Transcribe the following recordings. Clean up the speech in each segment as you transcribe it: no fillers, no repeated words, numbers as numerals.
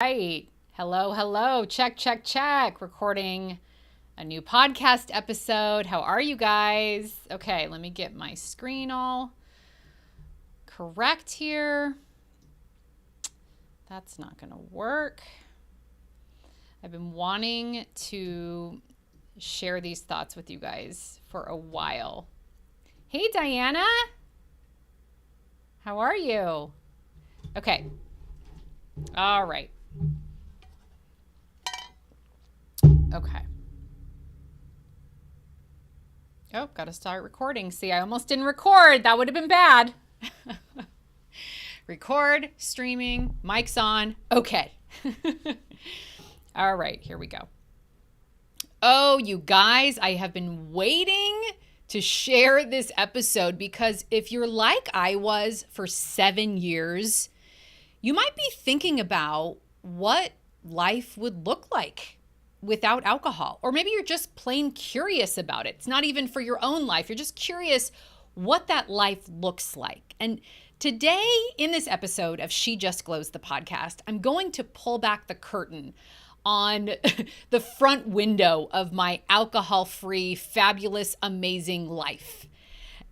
Right. Hello, hello. Check, check, check. Recording a new podcast episode. How are you guys? Okay, let me get my screen all correct here. That's not going to work. I've been wanting to share these thoughts with you guys for a while. Hey, Diana. How are you? Okay. All right. Okay. Oh, got to start recording. See, I almost didn't record. That would have been bad. Record, streaming, mic's on. Okay. All right, here we go. Oh, you guys, I have been waiting to share this episode because if you're like I was for 7 years, you might be thinking about what life would look like without alcohol. Or maybe you're just plain curious about it. It's not even for your own life. You're just curious what that life looks like. And today in this episode of She Just Glows, the podcast, I'm going to pull back the curtain on the front window of my alcohol-free, fabulous, amazing life.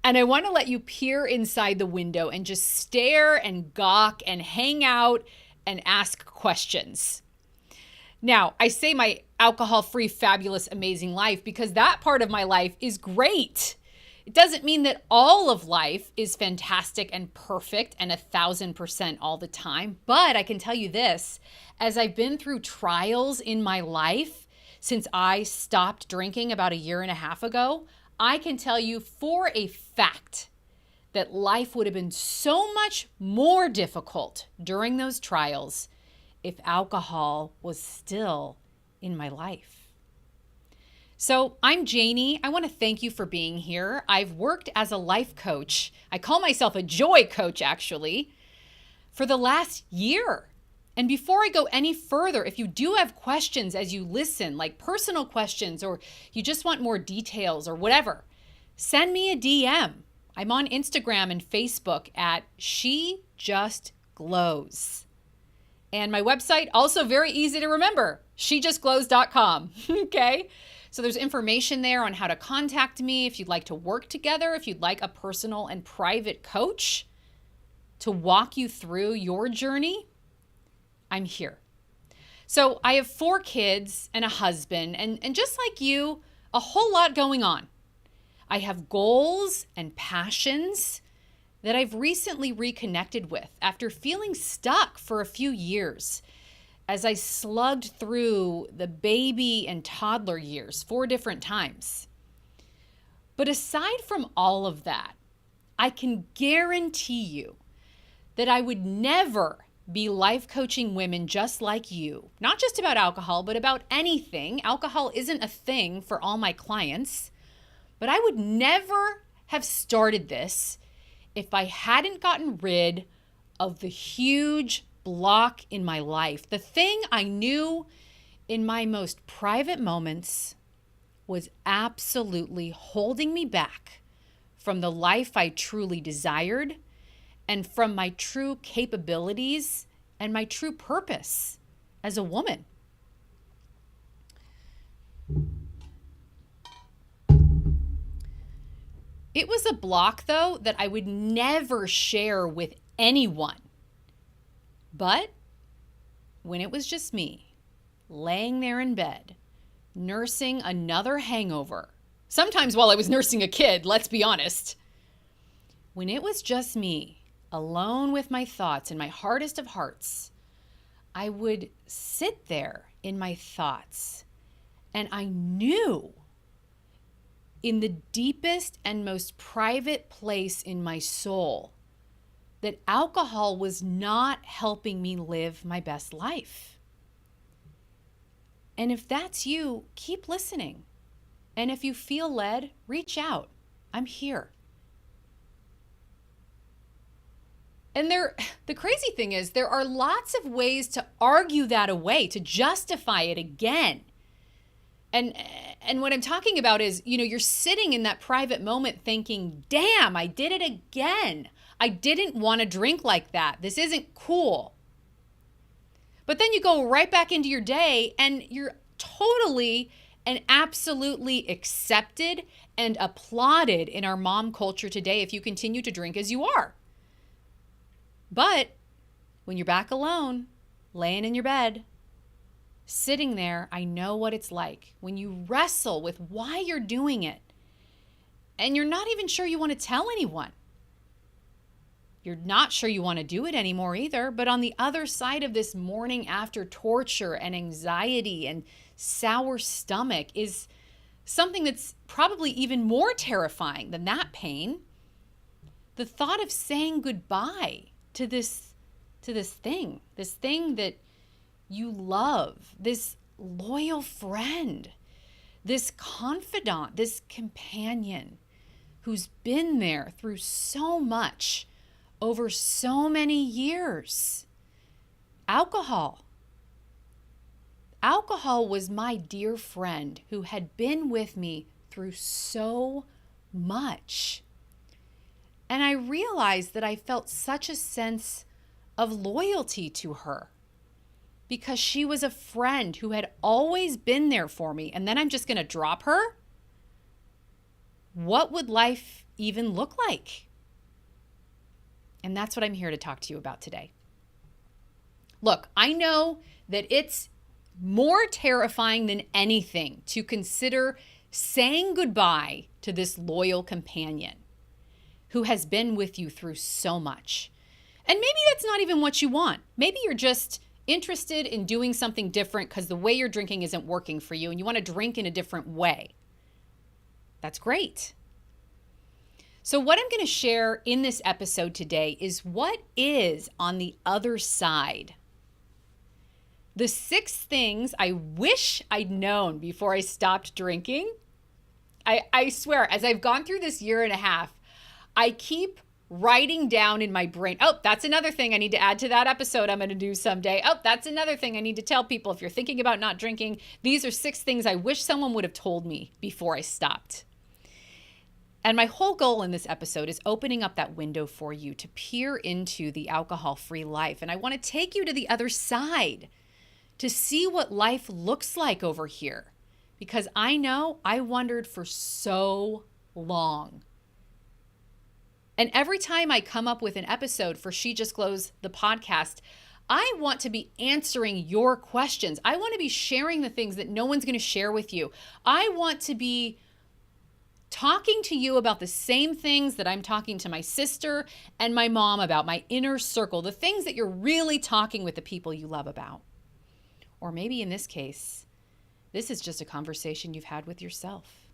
And I want to let you peer inside the window and just stare and gawk and hang out and ask questions. Now, I say my alcohol-free, fabulous, amazing life because that part of my life is great. It doesn't mean that all of life is fantastic and perfect and 1,000% all the time. But I can tell you this, as I've been through trials in my life since I stopped drinking about 1.5 years ago, I can tell you for a fact that life would have been so much more difficult during those trials if alcohol was still in my life. So I'm Janie. I want to thank you for being here. I've worked as a life coach. I call myself a joy coach, actually, for the last year. And before I go any further, if you do have questions as you listen, like personal questions, or you just want more details or whatever, send me a DM. I'm on Instagram and Facebook at She Just Glows. And my website, also very easy to remember, shejustglows.com. Okay? So there's information there on how to contact me if you'd like to work together, if you'd like a personal and private coach to walk you through your journey. I'm here. So I have 4 kids and a husband, and just like you, a whole lot going on. I have goals and passions that I've recently reconnected with after feeling stuck for a few years as I slugged through the baby and toddler years 4 different times. But aside from all of that, I can guarantee you that I would never be life coaching women just like you, not just about alcohol, but about anything. Alcohol isn't a thing for all my clients, but I would never have started this if I hadn't gotten rid of the huge block in my life. The thing I knew in my most private moments was absolutely holding me back from the life I truly desired and from my true capabilities and my true purpose as a woman. It was a block, though, that I would never share with anyone. But when it was just me, laying there in bed, nursing another hangover, sometimes while I was nursing a kid, let's be honest, when it was just me, alone with my thoughts in my hardest of hearts, I would sit there in my thoughts, and I knew in the deepest and most private place in my soul that alcohol was not helping me live my best life. And if that's you, keep listening. And if you feel led, reach out. I'm here. And the crazy thing is, there are lots of ways to argue that away, to justify it again. And what I'm talking about is, you're sitting in that private moment thinking, damn, I did it again. I didn't want to drink like that. This isn't cool. But then you go right back into your day and you're totally and absolutely accepted and applauded in our mom culture today if you continue to drink as you are. But when you're back alone, laying in your bed, sitting there, I know what it's like when you wrestle with why you're doing it and you're not even sure you want to tell anyone. You're not sure you want to do it anymore either, but on the other side of this morning after torture and anxiety and sour stomach is something that's probably even more terrifying than that pain. The thought of saying goodbye to this thing that you love, this loyal friend, this confidant, this companion who's been there through so much over so many years. Alcohol. Alcohol was my dear friend who had been with me through so much. And I realized that I felt such a sense of loyalty to her because she was a friend who had always been there for me. And then I'm just going to drop her? What would life even look like? And that's what I'm here to talk to you about today. Look, I know that it's more terrifying than anything to consider saying goodbye to this loyal companion who has been with you through so much. And maybe that's not even what you want. Maybe you're just interested in doing something different because the way you're drinking isn't working for you and you want to drink in a different way. That's great. So what I'm going to share in this episode today is what is on the other side. The 6 things I wish I'd known before I stopped drinking. I swear, as I've gone through this year and a half, I keep writing down in my brain, oh, that's another thing I need to add to that episode I'm going to do someday. Oh, that's another thing I need to tell people. If you're thinking about not drinking, these are 6 things I wish someone would have told me before I stopped. And my whole goal in this episode is opening up that window for you to peer into the alcohol-free life. And I want to take you to the other side to see what life looks like over here. Because I know I wondered for so long. And every time I come up with an episode for She Just Glows, the podcast, I want to be answering your questions. I want to be sharing the things that no one's going to share with you. I want to be talking to you about the same things that I'm talking to my sister and my mom about, my inner circle, the things that you're really talking with the people you love about. Or maybe in this case, this is just a conversation you've had with yourself.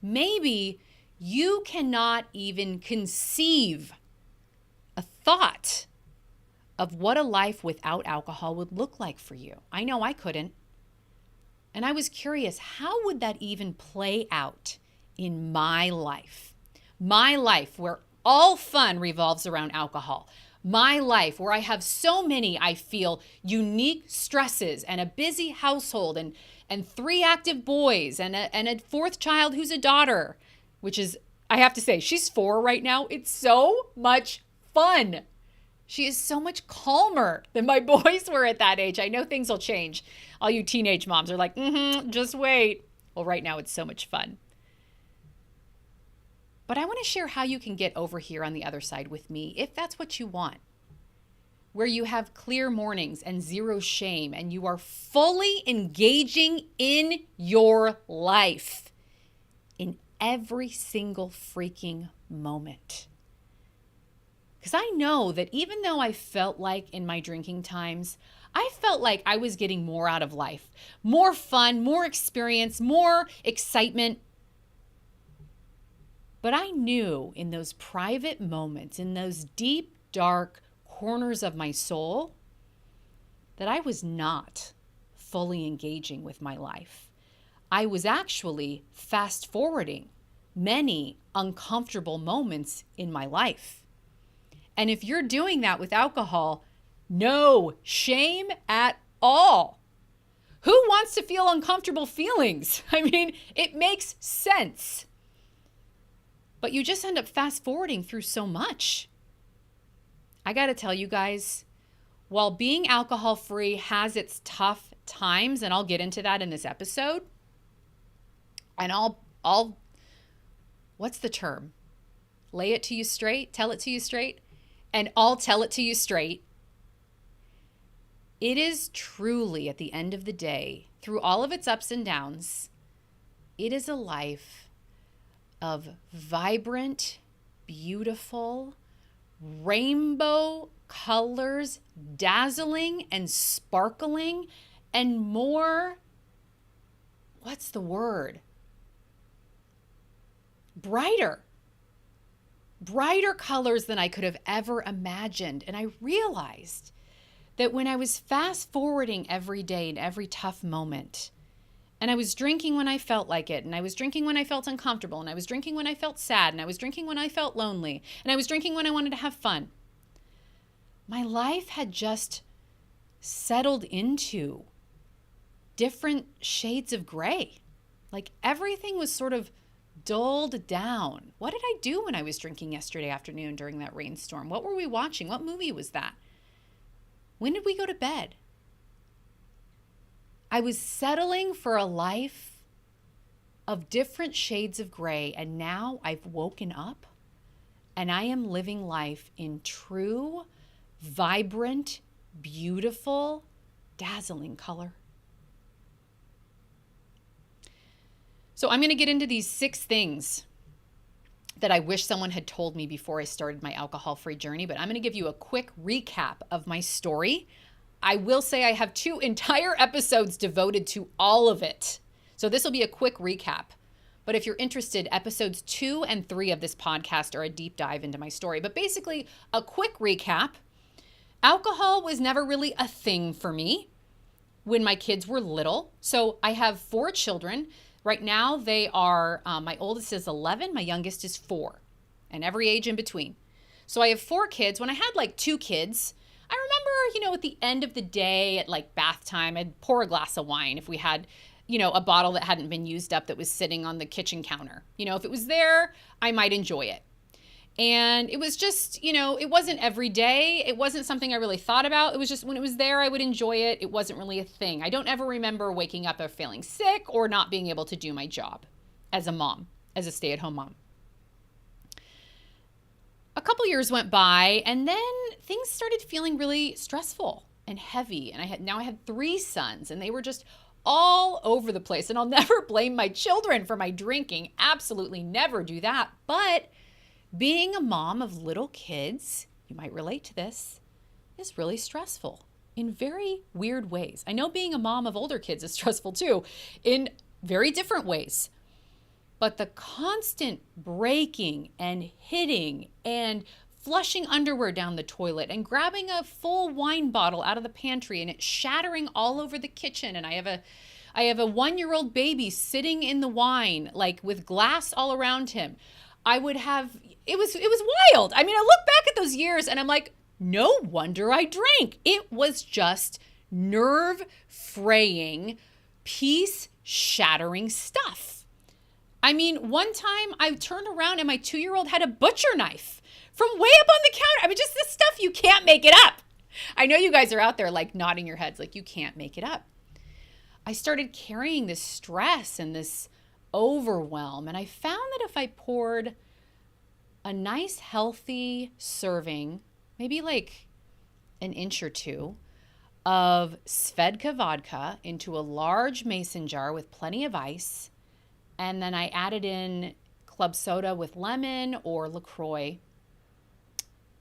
Maybe you cannot even conceive a thought of what a life without alcohol would look like for you. I know I couldn't. And I was curious, how would that even play out in my life? My life where all fun revolves around alcohol. My life where I have so many, I feel, unique stresses and a busy household and 3 active boys and a 4th child who's a daughter, which is, I have to say, she's 4 right now. It's so much fun. She is so much calmer than my boys were at that age. I know things will change. All you teenage moms are like, just wait. Well, right now it's so much fun. But I want to share how you can get over here on the other side with me, if that's what you want. Where you have clear mornings and zero shame and you are fully engaging in your life in every single freaking moment. Because I know that even though I felt like in my drinking times, I felt like I was getting more out of life, more fun, more experience, more excitement. But I knew in those private moments, in those deep, dark corners of my soul, that I was not fully engaging with my life. I was actually fast forwarding many uncomfortable moments in my life. And if you're doing that with alcohol, no shame at all. Who wants to feel uncomfortable feelings? I mean, it makes sense. But you just end up fast forwarding through so much. I got to tell you guys, while being alcohol free has its tough times, and I'll get into that in this episode, and I'll what's the term? Lay it to you straight, tell it to you straight, and I'll tell it to you straight. It is truly, at the end of the day, through all of its ups and downs, it is a life of vibrant, beautiful, rainbow colors, dazzling and sparkling, and more, what's the word? Brighter colors than I could have ever imagined. And I realized that when I was fast forwarding every day and every tough moment, and I was drinking when I felt like it, and I was drinking when I felt uncomfortable, and I was drinking when I felt sad, and I was drinking when I felt lonely, and I was drinking when I wanted to have fun, my life had just settled into different shades of gray. Like everything was sort of dulled down. What did I do when I was drinking yesterday afternoon during that rainstorm? What were we watching? What movie was that? When did we go to bed? I was settling for a life of different shades of gray, and now I've woken up and I am living life in true, vibrant, beautiful, dazzling color. So I'm going to get into these 6 things that I wish someone had told me before I started my alcohol-free journey, but I'm going to give you a quick recap of my story. I will say I have 2 entire episodes devoted to all of it. So this will be a quick recap. But if you're interested, episodes 2 and 3 of this podcast are a deep dive into my story. But basically, a quick recap. Alcohol was never really a thing for me when my kids were little. So I have 4 children. Right now, they are, my oldest is 11, my youngest is 4, and every age in between. So I have 4 kids. When I had like 2 kids, I remember, at the end of the day at like bath time, I'd pour a glass of wine if we had, a bottle that hadn't been used up that was sitting on the kitchen counter. If it was there, I might enjoy it. And it was just, it wasn't every day. It wasn't something I really thought about. It was just when it was there, I would enjoy it. It wasn't really a thing. I don't ever remember waking up or feeling sick or not being able to do my job as a mom, as a stay-at-home mom. A couple years went by, and then things started feeling really stressful and heavy. And I had 3 sons, and they were just all over the place. And I'll never blame my children for my drinking. Absolutely never do that. But being a mom of little kids, you might relate to this, is really stressful in very weird ways. I know being a mom of older kids is stressful too, in very different ways. But the constant breaking and hitting and flushing underwear down the toilet and grabbing a full wine bottle out of the pantry and it shattering all over the kitchen, and I have a 1-year-old baby sitting in the wine, like with glass all around him. It was wild. I mean, I look back at those years and I'm like, no wonder I drank. It was just nerve fraying, peace shattering stuff. I mean, one time I turned around and my 2-year-old had a butcher knife from way up on the counter. I mean, just this stuff, you can't make it up. I know you guys are out there like nodding your heads like you can't make it up. I started carrying this stress and this overwhelm, and I found that if I poured a nice healthy serving, maybe like an inch or 2 of Svedka vodka into a large mason jar with plenty of ice, and then I added in club soda with lemon or LaCroix,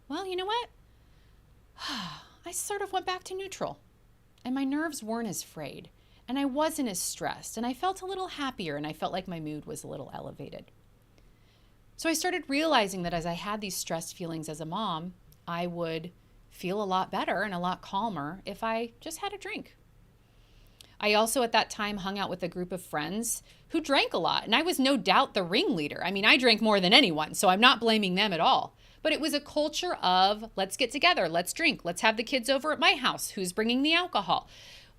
well, you know what? I sort of went back to neutral, and my nerves weren't as frayed, and I wasn't as stressed, and I felt a little happier, and I felt like my mood was a little elevated. So I started realizing that as I had these stressed feelings as a mom, I would feel a lot better and a lot calmer if I just had a drink. I also at that time hung out with a group of friends who drank a lot, and I was no doubt the ringleader. I mean, I drank more than anyone, so I'm not blaming them at all. But it was a culture of let's get together, let's drink, let's have the kids over at my house. Who's bringing the alcohol?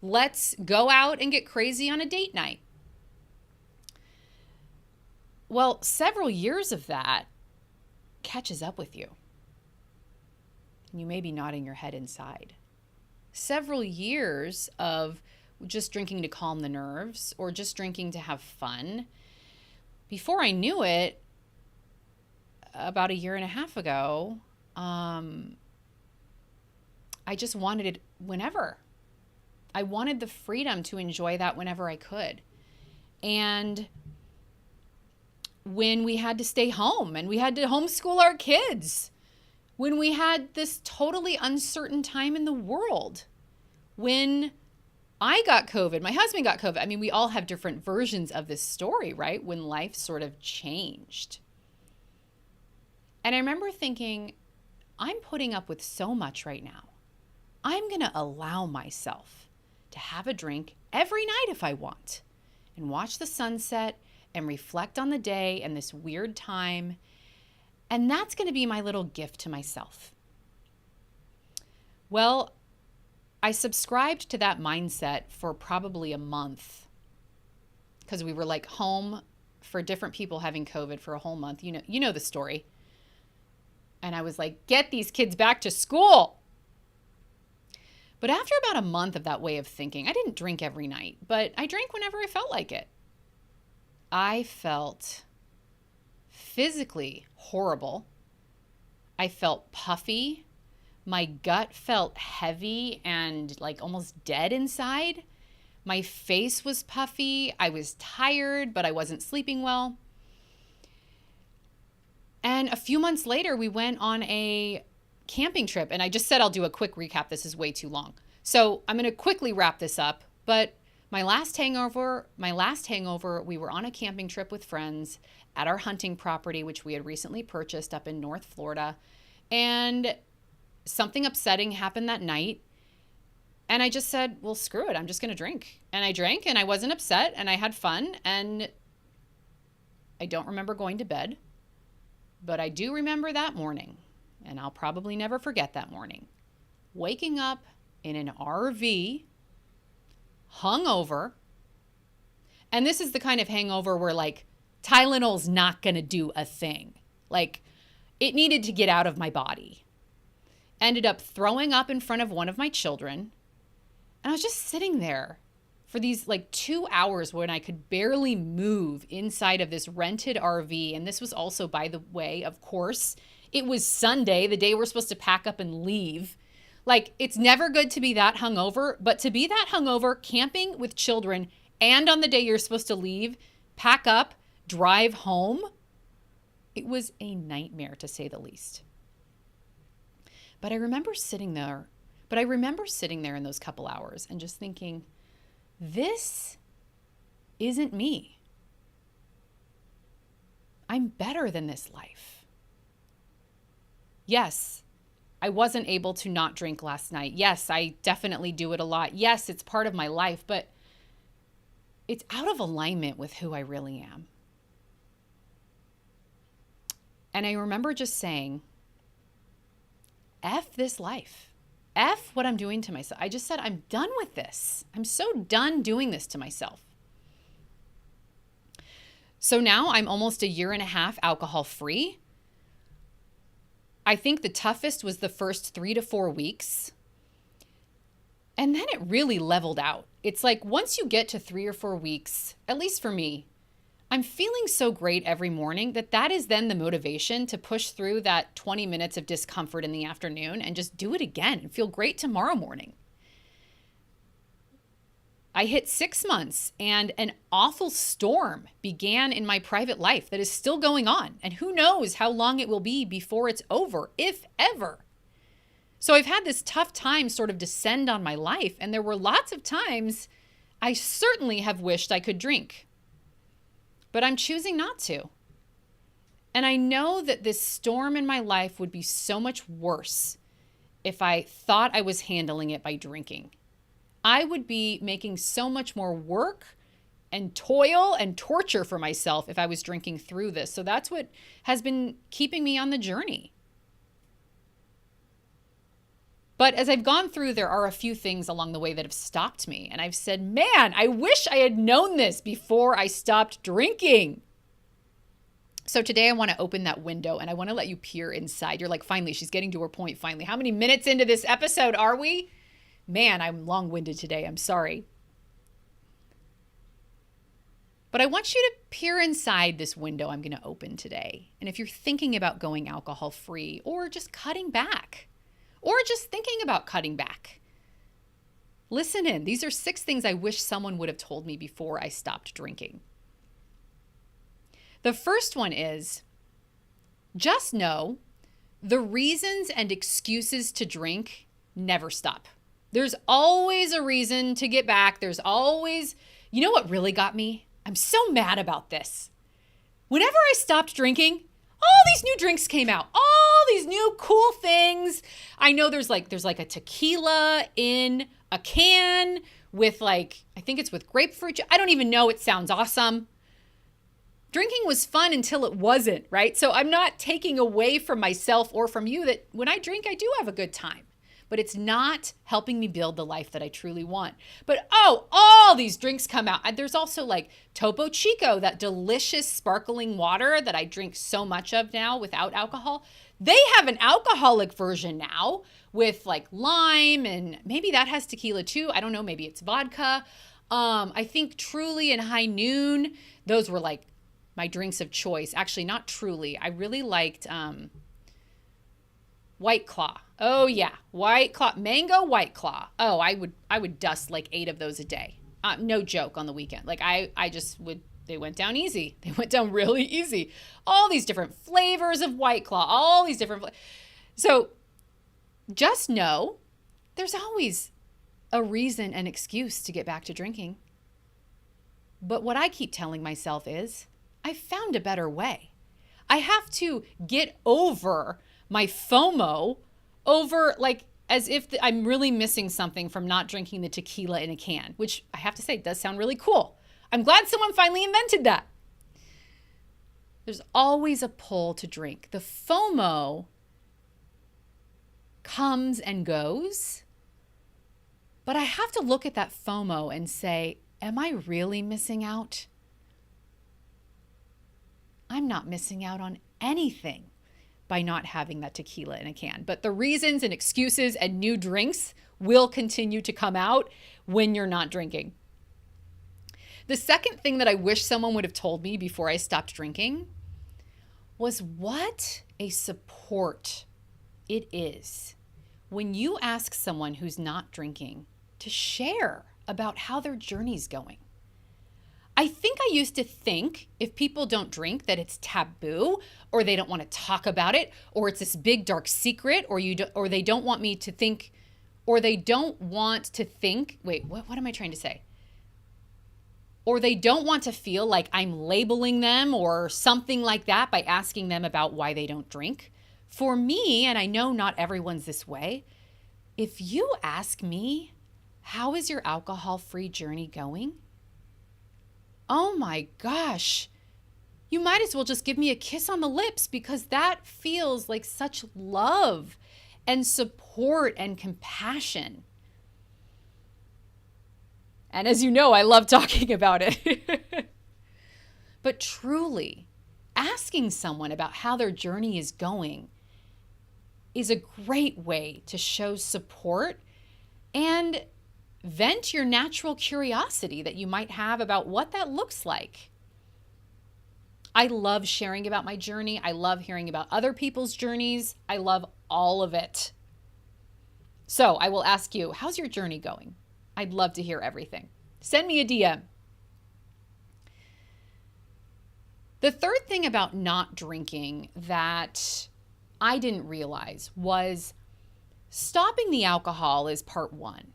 Let's go out and get crazy on a date night. Well, several years of that catches up with you. And you may be nodding your head inside. several years of just drinking to calm the nerves or just drinking to have fun. Before I knew it, about a year and a half ago, I just wanted it whenever. I wanted the freedom to enjoy that whenever I could. And when we had to stay home and we had to homeschool our kids, when we had this totally uncertain time in the world, when I got COVID, my husband got COVID. I mean, we all have different versions of this story, right? When life sort of changed. And I remember thinking, I'm putting up with so much right now. I'm going to allow myself to have a drink every night if I want and watch the sunset and reflect on the day and this weird time. And that's going to be my little gift to myself. Well, I subscribed to that mindset for probably a month because we were like home for different people having COVID for a whole month. You know the story. And I was like, get these kids back to school. But after about a month of that way of thinking, I didn't drink every night, but I drank whenever I felt like it. I felt physically horrible. I felt puffy. My gut felt heavy and like almost dead inside. My face was puffy. I was tired, but I wasn't sleeping well. And a few months later, we went on a camping trip. And I just said I'll do a quick recap. This is way too long. So I'm going to quickly wrap this up. But my last hangover, we were on a camping trip with friends at our hunting property, which we had recently purchased up in North Florida. And something upsetting happened that night. And I just said, well, screw it. I'm just going to drink. And I drank and I wasn't upset and I had fun. And I don't remember going to bed, but I do remember that morning. And I'll probably never forget that morning. Waking up in an RV, hungover. And this is the kind of hangover where like Tylenol's not going to do a thing. Like it needed to get out of my body. Ended up throwing up in front of one of my children. And I was just sitting there for these like 2 hours when I could barely move inside of this rented RV. And this was also, by the way, of course, it was Sunday, the day we're supposed to pack up and leave. Like, it's never good to be that hungover, but to be that hungover, camping with children, and on the day you're supposed to leave, pack up, drive home, it was a nightmare to say the least. But I remember sitting there in those couple hours and just thinking, this isn't me. I'm better than this life. Yes, I wasn't able to not drink last night. Yes, I definitely do it a lot. Yes, it's part of my life, but it's out of alignment with who I really am. And I remember just saying, F this life. F what I'm doing to myself. I just said, I'm done with this. I'm so done doing this to myself. So now I'm almost a year and a half alcohol free. I think the toughest was the first 3 to 4 weeks. And then it really leveled out. It's like once you get to 3 or 4 weeks, at least for me, I'm feeling so great every morning that is then the motivation to push through that 20 minutes of discomfort in the afternoon and just do it again and feel great tomorrow morning. I hit 6 months and an awful storm began in my private life that is still going on. And who knows how long it will be before it's over, if ever. So I've had this tough time sort of descend on my life. And there were lots of times I certainly have wished I could drink. But I'm choosing not to. And I know that this storm in my life would be so much worse if I thought I was handling it by drinking. I would be making so much more work and toil and torture for myself if I was drinking through this. So that's what has been keeping me on the journey. But as I've gone through, there are a few things along the way that have stopped me. And I've said, man, I wish I had known this before I stopped drinking. So today I want to open that window and I want to let you peer inside. You're like, finally, she's getting to her point, finally. How many minutes into this episode are we? Man, I'm long-winded today. I'm sorry. But I want you to peer inside this window I'm going to open today. And if you're thinking about going alcohol-free or just cutting back, or just thinking about cutting back, listen in. These are 6 things I wish someone would have told me before I stopped drinking. The first one is, just know the reasons and excuses to drink never stop. There's always a reason to get back. There's always, you know what really got me? I'm so mad about this. Whenever I stopped drinking, all these new drinks came out. All these new cool things. I know there's like a tequila in a can with I think it's with grapefruit. I don't even know. It sounds awesome. Drinking was fun until it wasn't, right? So I'm not taking away from myself or from you that when I drink, I do have a good time. But it's not helping me build the life that I truly want. But all these drinks come out. There's also Topo Chico, that delicious sparkling water that I drink so much of now without alcohol. They have an alcoholic version now with lime, and maybe that has tequila too. I don't know, maybe it's vodka. I think Truly and High Noon, those were my drinks of choice. Actually, not Truly. I really liked White Claw. Oh yeah, White Claw, mango White Claw. Oh, I would dust 8 of those a day. No joke, on the weekend. They went down easy. They went down really easy. All these different flavors of White Claw, all these different So just know there's always a reason and excuse to get back to drinking. But what I keep telling myself is, I found a better way. I have to get over my FOMO over as if I'm really missing something from not drinking the tequila in a can, which I have to say does sound really cool. I'm glad someone finally invented that. There's always a pull to drink. The FOMO comes and goes, but I have to look at that FOMO and say, am I really missing out? I'm not missing out on anything by not having that tequila in a can. But the reasons and excuses and new drinks will continue to come out when you're not drinking. The second thing that I wish someone would have told me before I stopped drinking was what a support it is when you ask someone who's not drinking to share about how their journey's going. I think I used to think if people don't drink that it's taboo, or they don't want to talk about it, or it's this big dark secret, or they don't want me to think, or they don't want to think, wait, what am I trying to say? Or they don't want to feel like I'm labeling them or something like that by asking them about why they don't drink. For me, and I know not everyone's this way, if you ask me, how is your alcohol-free journey going? Oh my gosh, you might as well just give me a kiss on the lips, because that feels like such love and support and compassion. And as you know, I love talking about it. But truly, asking someone about how their journey is going is a great way to show support and vent your natural curiosity that you might have about what that looks like. I love sharing about my journey. I love hearing about other people's journeys. I love all of it. So I will ask you, how's your journey going? I'd love to hear everything. Send me a DM. The third thing about not drinking that I didn't realize was stopping the alcohol is part one.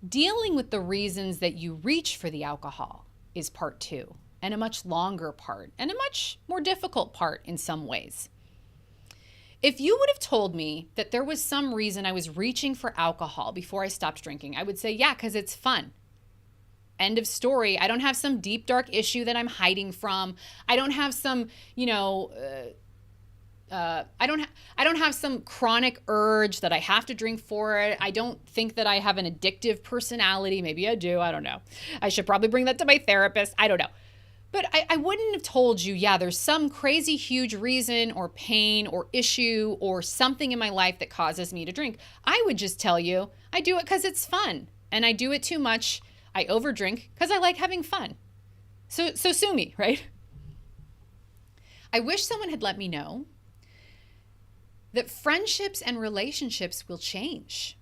Dealing with the reasons that you reach for the alcohol is part two, and a much longer part, and a much more difficult part in some ways. If you would have told me that there was some reason I was reaching for alcohol before I stopped drinking, I would say, yeah, because it's fun. End of story. I don't have some deep, dark issue that I'm hiding from. I don't have some, I don't have some chronic urge that I have to drink for it. I don't think that I have an addictive personality. Maybe I do. I don't know. I should probably bring that to my therapist. I don't know. But I wouldn't have told you, yeah, there's some crazy huge reason or pain or issue or something in my life that causes me to drink. I would just tell you, I do it because it's fun. And I do it too much. I overdrink because I like having fun. So sue me, right? I wish someone had let me know that friendships and relationships will change.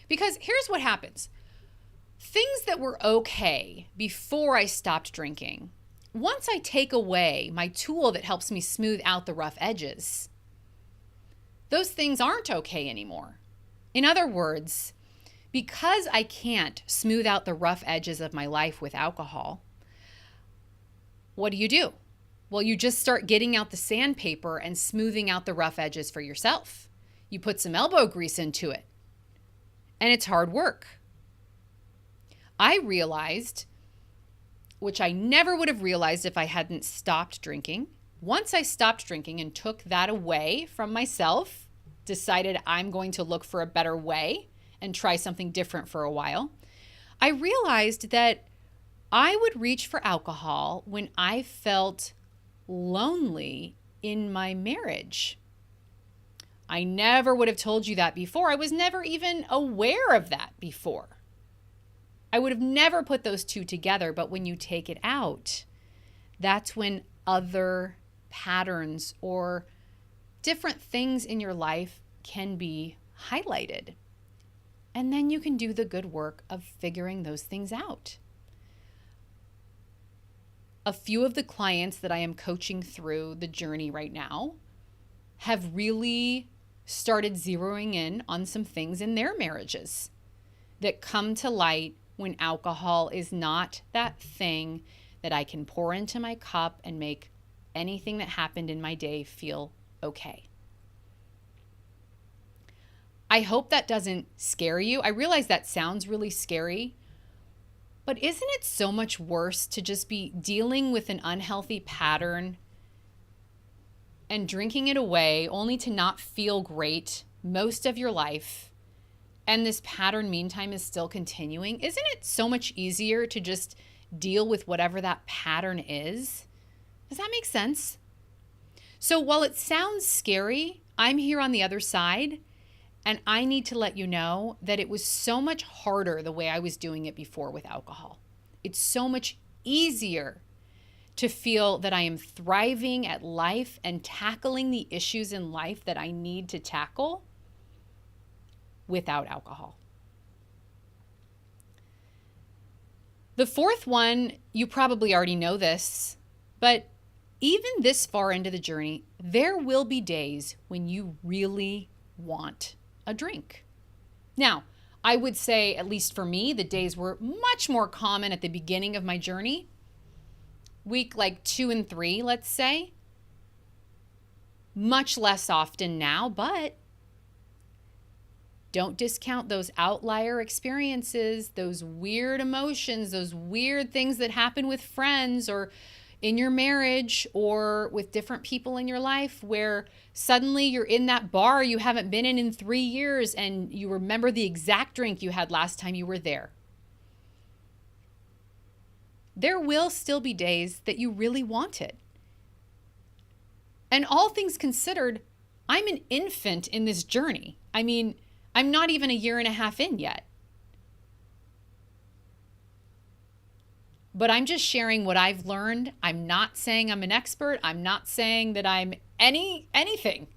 Because here's what happens. Things that were okay before I stopped drinking, once I take away my tool that helps me smooth out the rough edges, those things aren't okay anymore. In other words, because I can't smooth out the rough edges of my life with alcohol, what do? Well, you just start getting out the sandpaper and smoothing out the rough edges for yourself. You put some elbow grease into it, and it's hard work. I realized, which I never would have realized if I hadn't stopped drinking. Once I stopped drinking and took that away from myself, decided I'm going to look for a better way and try something different for a while, I realized that I would reach for alcohol when I felt lonely in my marriage. I never would have told you that before. I was never even aware of that before. I would have never put those two together, but when you take it out, that's when other patterns or different things in your life can be highlighted. And then you can do the good work of figuring those things out. A few of the clients that I am coaching through the journey right now have really started zeroing in on some things in their marriages that come to light when alcohol is not that thing that I can pour into my cup and make anything that happened in my day feel okay. I hope that doesn't scare you. I realize that sounds really scary, but isn't it so much worse to just be dealing with an unhealthy pattern and drinking it away only to not feel great most of your life? And this pattern, meantime, is still continuing. Isn't it so much easier to just deal with whatever that pattern is? Does that make sense? So while it sounds scary, I'm here on the other side, and I need to let you know that it was so much harder the way I was doing it before with alcohol. It's so much easier to feel that I am thriving at life and tackling the issues in life that I need to tackle without alcohol. The fourth one, you probably already know this, but even this far into the journey, there will be days when you really want a drink. Now, I would say, at least for me, the days were much more common at the beginning of my journey. Week like 2 and 3, let's say. Much less often now, but don't discount those outlier experiences, those weird emotions, those weird things that happen with friends or in your marriage or with different people in your life where suddenly you're in that bar you haven't been in 3 years and you remember the exact drink you had last time you were there. There will still be days that you really want it. And all things considered, I'm an infant in this journey. I mean, I'm not even a year and a half in yet. But I'm just sharing what I've learned. I'm not saying I'm an expert. I'm not saying that I'm anything.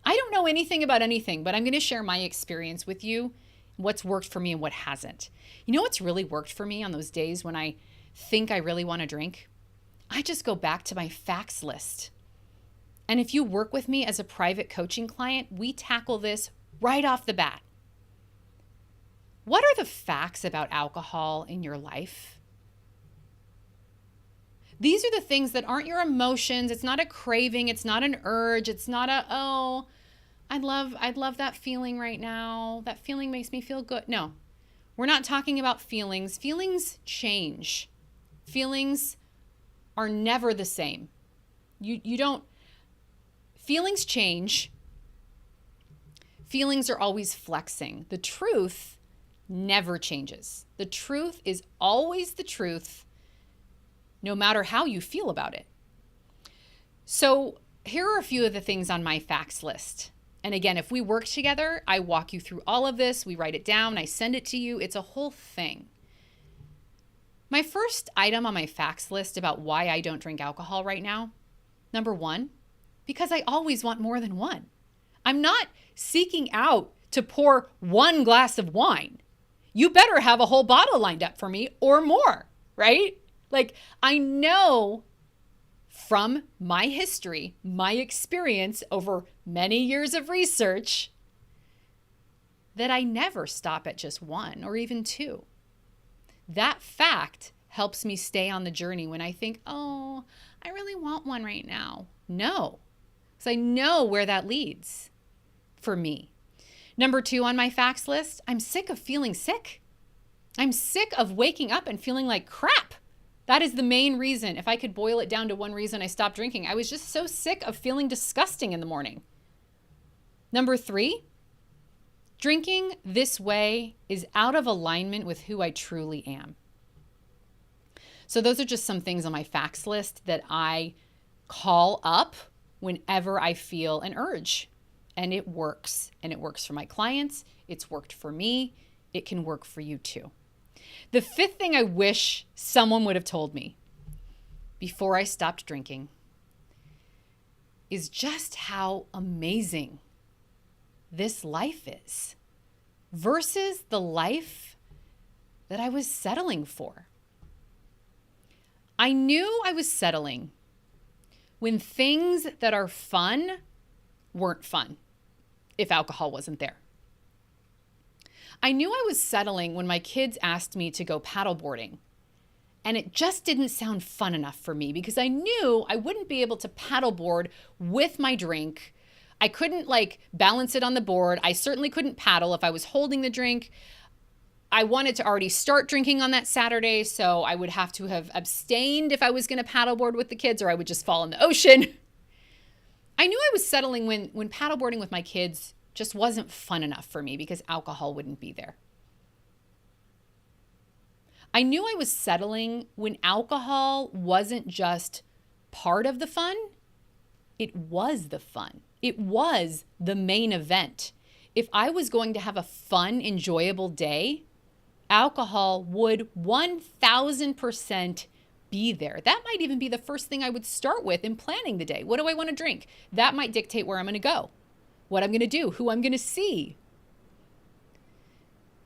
I don't know anything about anything, but I'm going to share my experience with you, what's worked for me and what hasn't. You know what's really worked for me on those days when I think I really want to drink? I just go back to my facts list. And if you work with me as a private coaching client, we tackle this right off the bat. What are the facts about alcohol in your life? These are the things that aren't your emotions. It's not a craving. It's not an urge. It's not a, oh, I'd love that feeling right now. That feeling makes me feel good. No, we're not talking about feelings. Feelings change. Feelings are never the same. Feelings change. Feelings are always flexing. The truth never changes. The truth is always the truth. no matter how you feel about it. So here are a few of the things on my facts list. And again, if we work together, I walk you through all of this. We write it down. I send it to you. It's a whole thing. My first item on my facts list about why I don't drink alcohol right now, number one, because I always want more than one. I'm not seeking out to pour one glass of wine. You better have a whole bottle lined up for me or more, right? Like, I know from my history, my experience over many years of research, that I never stop at just one or even two. That fact helps me stay on the journey when I think, oh, I really want one right now. No, because I know where that leads for me. Number two on my facts list, I'm sick of feeling sick. I'm sick of waking up and feeling like crap. That is the main reason. If I could boil it down to one reason I stopped drinking, I was just so sick of feeling disgusting in the morning. Number three, drinking this way is out of alignment with who I truly am. So those are just some things on my facts list that I call up whenever I feel an urge. And it works. And it works for my clients. It's worked for me. It can work for you too. The fifth thing I wish someone would have told me before I stopped drinking is just how amazing this life is versus the life that I was settling for. I knew I was settling when things that are fun weren't fun if alcohol wasn't there. I knew I was settling when my kids asked me to go paddleboarding, and it just didn't sound fun enough for me because I knew I wouldn't be able to paddleboard with my drink. I couldn't balance it on the board. I certainly couldn't paddle if I was holding the drink. I wanted to already start drinking on that Saturday, so I would have to have abstained if I was going to paddleboard with the kids, or I would just fall in the ocean. I knew I was settling when paddleboarding with my kids just wasn't fun enough for me because alcohol wouldn't be there. I knew I was settling when alcohol wasn't just part of the fun, it was the fun. It was the main event. If I was going to have a fun, enjoyable day, alcohol would 1000% be there. That might even be the first thing I would start with in planning the day. What do I want to drink? That might dictate where I'm going to go, what I'm going to do, who I'm going to see.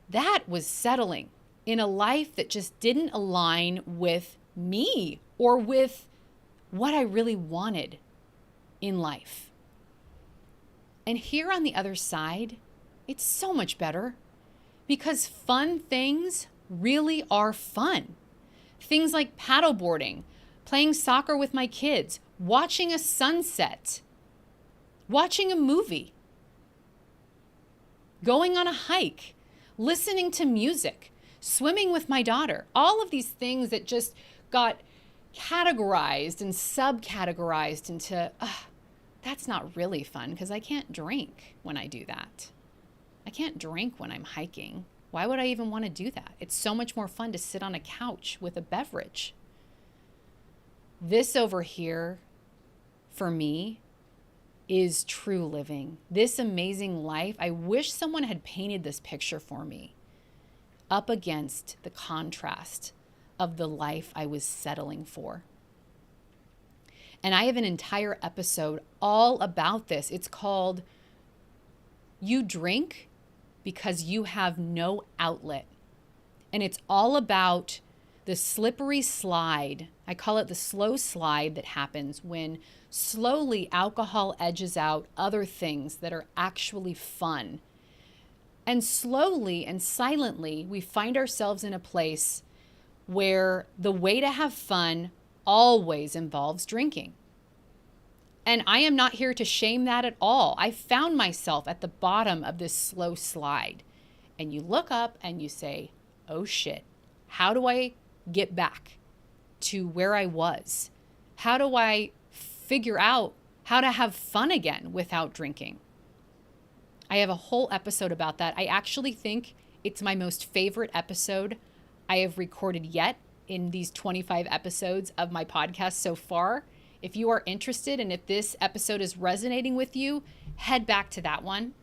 That was settling in a life that just didn't align with me or with what I really wanted in life. And here on the other side, it's so much better because fun things really are fun. Things like paddleboarding, playing soccer with my kids, watching a sunset, watching a movie, going on a hike, listening to music, swimming with my daughter. All of these things that just got categorized and subcategorized into, that's not really fun because I can't drink when I do that. I can't drink when I'm hiking. Why would I even want to do that? It's so much more fun to sit on a couch with a beverage. This over here, for me, is true living. This amazing life, I wish someone had painted this picture for me up against the contrast of the life I was settling for. And I have an entire episode all about this. It's called You Drink Because You Have No Outlet. And it's all about the slippery slide. I call it the slow slide that happens when slowly alcohol edges out other things that are actually fun. And slowly and silently, we find ourselves in a place where the way to have fun always involves drinking. And I am not here to shame that at all. I found myself at the bottom of this slow slide. And you look up and you say, oh shit, how do I get back to where I was? How do I figure out how to have fun again without drinking? I have a whole episode about that. I actually think it's my most favorite episode I have recorded yet. in these 25 episodes of my podcast so far. If you are interested and if this episode is resonating with you, head back to that one.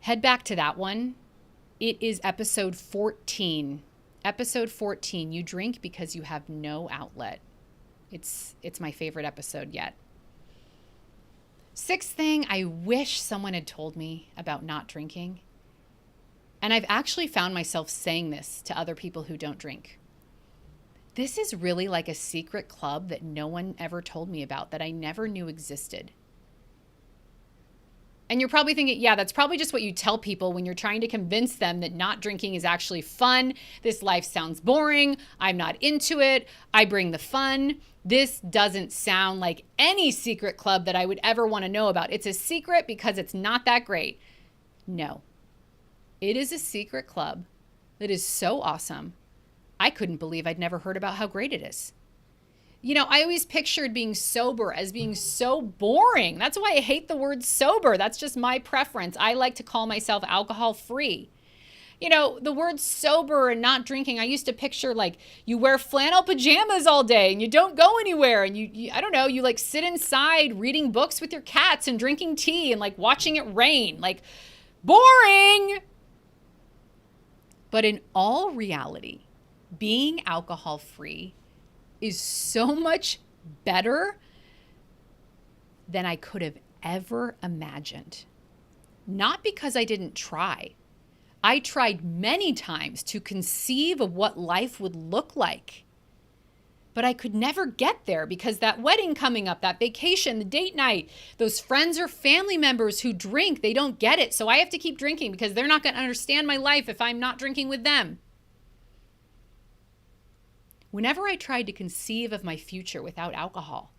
Head back to that one. It is episode 14. Episode 14, you drink because you have no outlet. It's my favorite episode yet. Sixth thing I wish someone had told me about not drinking. And I've actually found myself saying this to other people who don't drink. This is really like a secret club that no one ever told me about, that I never knew existed. And you're probably thinking, yeah, that's probably just what you tell people when you're trying to convince them that not drinking is actually fun. This life sounds boring. I'm not into it. I bring the fun. This doesn't sound like any secret club that I would ever want to know about. It's a secret because it's not that great. No, it is a secret club that is so awesome. I couldn't believe I'd never heard about how great it is. You know, I always pictured being sober as being so boring. That's why I hate the word sober. That's just my preference. I like to call myself alcohol free. You know, the word sober and not drinking, I used to picture like you wear flannel pajamas all day and you don't go anywhere. And you I don't know, you like sit inside reading books with your cats and drinking tea and like watching it rain. Like, boring. But in all reality, being alcohol free is so much better than I could have ever imagined. Not because I didn't try. I tried many times to conceive of what life would look like. But I could never get there because that wedding coming up, that vacation, the date night, those friends or family members who drink, they don't get it. So I have to keep drinking because they're not going to understand my life if I'm not drinking with them. Whenever I tried to conceive of my future without alcohol,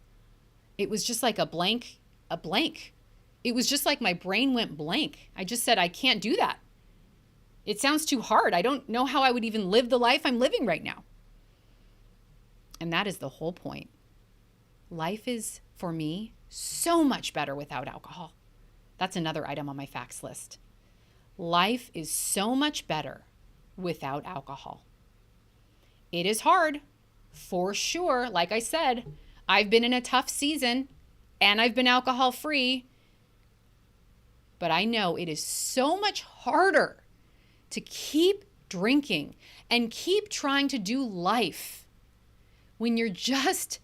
it was just like a blank. It was just like my brain went blank. I just said, I can't do that. It sounds too hard. I don't know how I would even live the life I'm living right now. And that is the whole point. Life is, for me, so much better without alcohol. That's another item on my facts list. Life is so much better without alcohol. It is hard, for sure. Like I said, I've been in a tough season and I've been alcohol free. But I know it is so much harder to keep drinking and keep trying to do life when you're just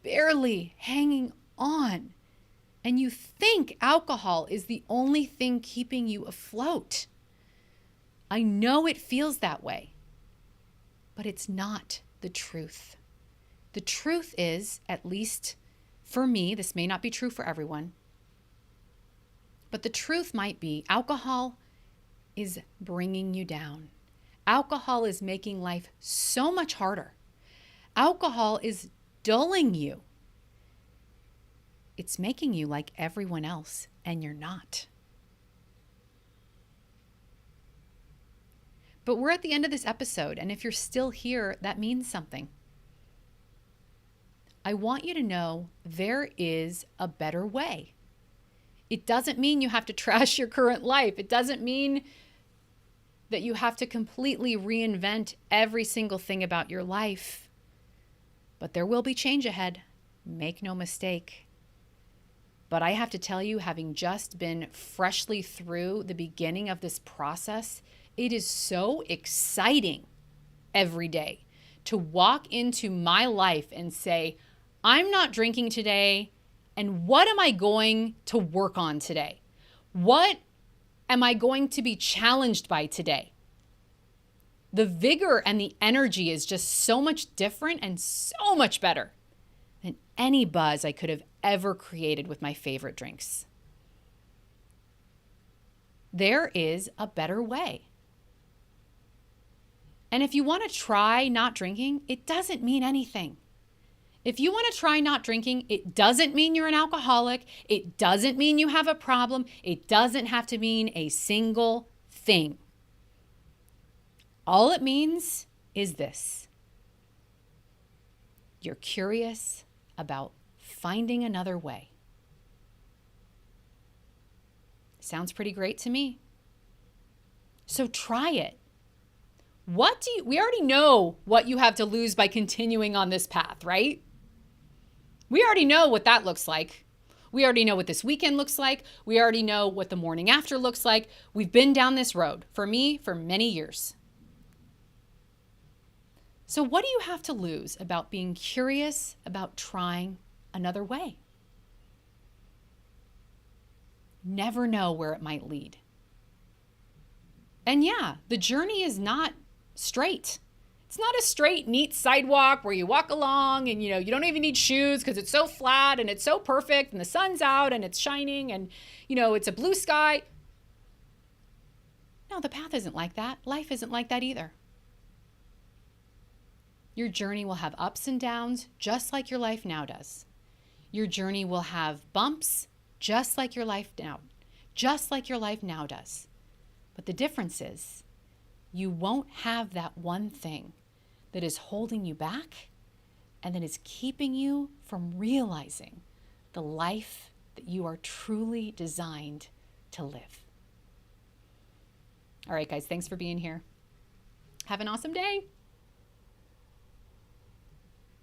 barely hanging on and you think alcohol is the only thing keeping you afloat. I know it feels that way. But it's not the truth. The truth is, at least for me, this may not be true for everyone, but the truth might be alcohol is bringing you down. Alcohol is making life so much harder. Alcohol is dulling you. It's making you like everyone else, and you're not. But we're at the end of this episode, and if you're still here, that means something. I want you to know there is a better way. It doesn't mean you have to trash your current life. It doesn't mean that you have to completely reinvent every single thing about your life. But there will be change ahead. Make no mistake. But I have to tell you, having just been freshly through the beginning of this process, it is so exciting every day to walk into my life and say, I'm not drinking today, and what am I going to work on today? What am I going to be challenged by today? The vigor and the energy is just so much different and so much better than any buzz I could have ever created with my favorite drinks. There is a better way. And if you want to try not drinking, it doesn't mean anything. If you want to try not drinking, it doesn't mean you're an alcoholic. It doesn't mean you have a problem. It doesn't have to mean a single thing. All it means is this. You're curious about finding another way. Sounds pretty great to me. So try it. We already know what you have to lose by continuing on this path, right? We already know what that looks like. We already know what this weekend looks like. We already know what the morning after looks like. We've been down this road, for me, for many years. So what do you have to lose about being curious about trying another way? Never know where it might lead. And yeah, the journey is not straight. It's not a straight, neat sidewalk where you walk along and, you don't even need shoes because it's so flat and it's so perfect and the sun's out and it's shining and, it's a blue sky. No, the path isn't like that. Life isn't like that either. Your journey will have ups and downs just like your life now does. Your journey will have bumps just like your life now does. But the difference is you won't have that one thing that is holding you back and that is keeping you from realizing the life that you are truly designed to live. All right, guys, thanks for being here. Have an awesome day.